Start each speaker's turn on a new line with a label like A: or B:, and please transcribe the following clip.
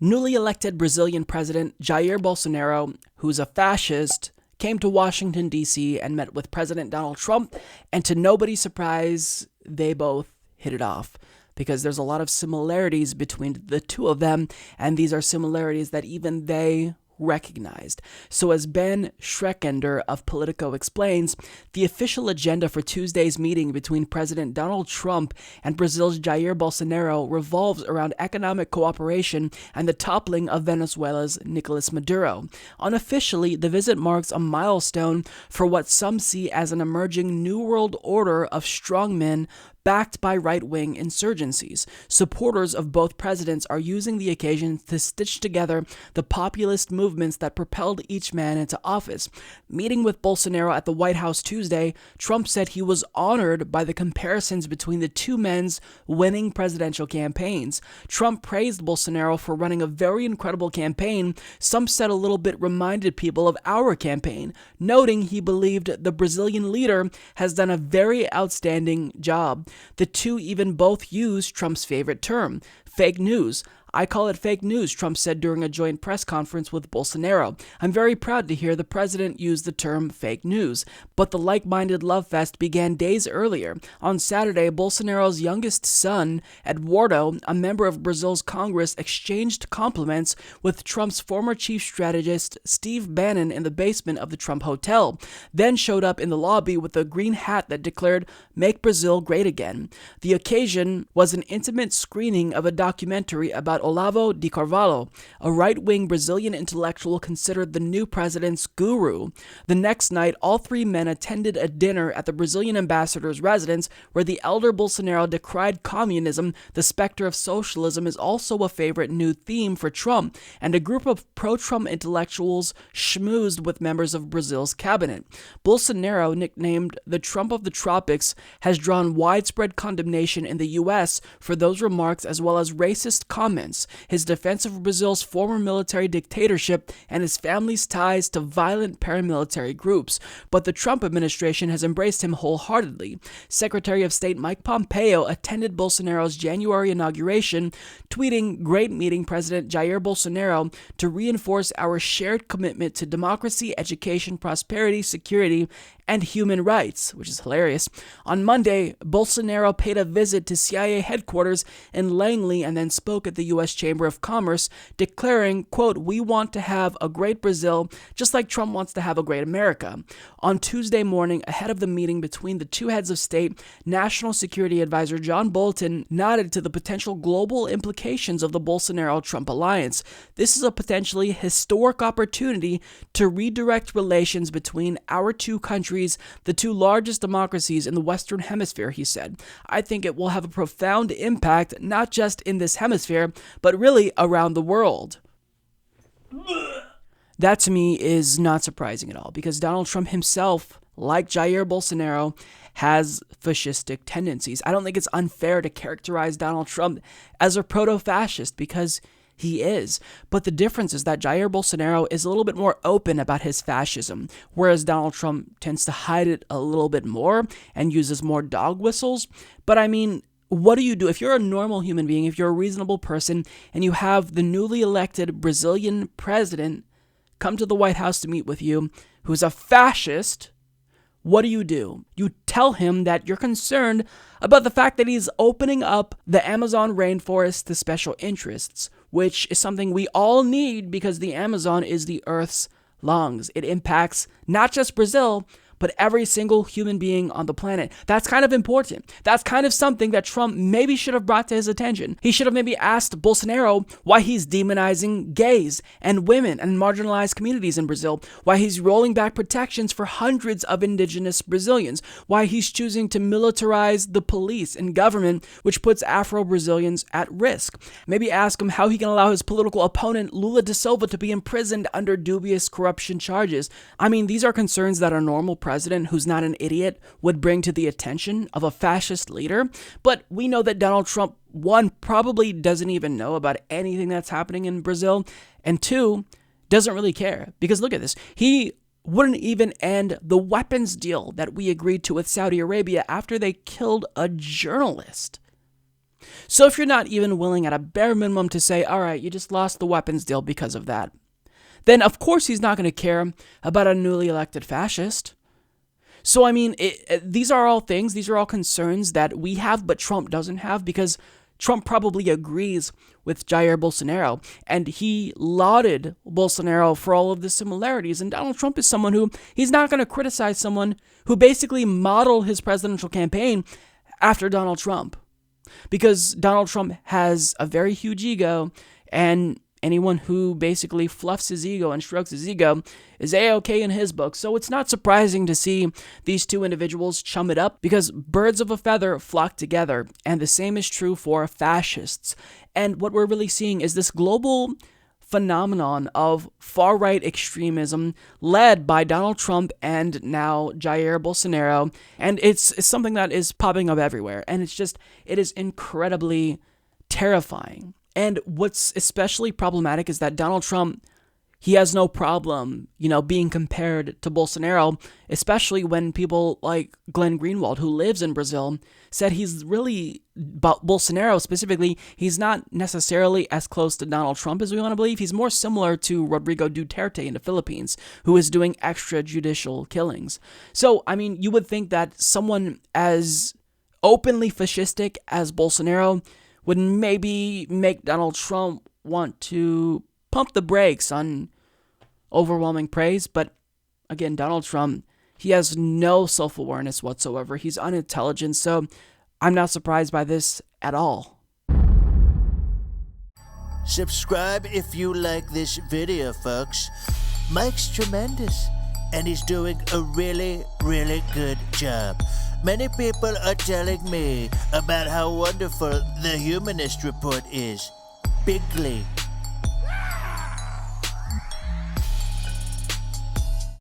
A: Newly elected Brazilian President Jair Bolsonaro, who's a fascist, came to Washington, D.C. and met with President Donald Trump, and to nobody's surprise, they both hit it off. Because there's a lot of similarities between the two of them, and these are similarities that even they recognized. So as Ben Schreckender of Politico explains, the official agenda for Tuesday's meeting between President Donald Trump and Brazil's Jair Bolsonaro revolves around economic cooperation and the toppling of Venezuela's Nicolas Maduro. Unofficially, the visit marks a milestone for what some see as an emerging new world order of strongmen backed by right-wing insurgencies. Supporters of both presidents are using the occasion to stitch together the populist movements that propelled each man into office. Meeting with Bolsonaro at the White House Tuesday, Trump said he was honored by the comparisons between the two men's winning presidential campaigns. Trump praised Bolsonaro for running a very incredible campaign, some said a little bit reminded people of our campaign, noting he believed the Brazilian leader has done a very outstanding job. The two even both used Trump's favorite term, fake news. I call it fake news, Trump said during a joint press conference with Bolsonaro. I'm very proud to hear the president use the term fake news. But the like-minded love fest began days earlier. On Saturday, Bolsonaro's youngest son, Eduardo, a member of Brazil's Congress, exchanged compliments with Trump's former chief strategist, Steve Bannon, in the basement of the Trump Hotel, then showed up in the lobby with a green hat that declared, "Make Brazil Great Again." The occasion was an intimate screening of a documentary about Olavo de Carvalho, a right-wing Brazilian intellectual considered the new president's guru. The next night, all three men attended a dinner at the Brazilian ambassador's residence, where the elder Bolsonaro decried communism. The specter of socialism is also a favorite new theme for Trump, and a group of pro-Trump intellectuals schmoozed with members of Brazil's cabinet. Bolsonaro, nicknamed the Trump of the Tropics, has drawn widespread condemnation in the U.S. for those remarks as well as racist comments. His defense of Brazil's former military dictatorship and his family's ties to violent paramilitary groups, but the Trump administration has embraced him wholeheartedly. Secretary of State Mike Pompeo attended Bolsonaro's January inauguration, tweeting, "Great meeting President Jair Bolsonaro to reinforce our shared commitment to democracy, education, prosperity, security, and human rights," which is hilarious. On Monday, Bolsonaro paid a visit to CIA headquarters in Langley and then spoke at the U.S. Chamber of Commerce, declaring, quote, "We want to have a great Brazil, just like Trump wants to have a great America." On Tuesday morning, ahead of the meeting between the two heads of state, National Security Advisor John Bolton nodded to the potential global implications of the Bolsonaro-Trump alliance. This is a potentially historic opportunity to redirect relations between our two countries, the two largest democracies in the Western Hemisphere, he said. "I think it will have a profound impact, not just in this hemisphere, but really around the world." That to me is not surprising at all, because Donald Trump himself, like Jair Bolsonaro, has fascistic tendencies. I don't think it's unfair to characterize Donald Trump as a proto-fascist, because he is. But the difference is that Jair Bolsonaro is a little bit more open about his fascism, whereas Donald Trump tends to hide it a little bit more and uses more dog whistles. But I mean, what do you do if you're a normal human being, if you're a reasonable person, and you have the newly elected Brazilian president come to the White House to meet with you, who's a fascist? What do? You tell him that you're concerned about the fact that he's opening up the Amazon rainforest to special interests, which is something we all need because the Amazon is the Earth's lungs. It impacts not just Brazil, but every single human being on the planet. That's kind of important. That's kind of something that Trump maybe should have brought to his attention. He should have maybe asked Bolsonaro why he's demonizing gays and women and marginalized communities in Brazil, why he's rolling back protections for hundreds of indigenous Brazilians, why he's choosing to militarize the police and government, which puts Afro-Brazilians at risk. Maybe ask him how he can allow his political opponent Lula da Silva to be imprisoned under dubious corruption charges. I mean, these are concerns that a normal president who's not an idiot would bring to the attention of a fascist leader. But we know that Donald Trump, one, probably doesn't even know about anything that's happening in Brazil, and two, doesn't really care. Because look at this. He wouldn't even end the weapons deal that we agreed to with Saudi Arabia after they killed a journalist. So if you're not even willing at a bare minimum to say, all right, you just lost the weapons deal because of that, then of course he's not going to care about a newly elected fascist. So, I mean, these are all things, these are all concerns that we have, but Trump doesn't have, because Trump probably agrees with Jair Bolsonaro, and he lauded Bolsonaro for all of the similarities. And Donald Trump is someone who, he's not going to criticize someone who basically modeled his presidential campaign after Donald Trump, because Donald Trump has a very huge ego, and anyone who basically fluffs his ego and strokes his ego is A-okay in his book. So it's not surprising to see these two individuals chum it up, because birds of a feather flock together, and the same is true for fascists. And what we're really seeing is this global phenomenon of far-right extremism led by Donald Trump and now Jair Bolsonaro, and it's something that is popping up everywhere, and it is incredibly terrifying. And what's especially problematic is that Donald Trump, he has no problem, being compared to Bolsonaro, especially when people like Glenn Greenwald, who lives in Brazil, said he's really, Bolsonaro specifically, he's not necessarily as close to Donald Trump as we want to believe. He's more similar to Rodrigo Duterte in the Philippines, who is doing extrajudicial killings. So, I mean, you would think that someone as openly fascistic as Bolsonaro would maybe make Donald Trump want to pump the brakes on overwhelming praise. But again, Donald Trump, he has no self-awareness whatsoever. He's unintelligent, so I'm not surprised by this at all.
B: Subscribe if you like this video, folks. Mike's tremendous, and he's doing a really, really good job. Many people are telling me about how wonderful the Humanist Report is. Bigly.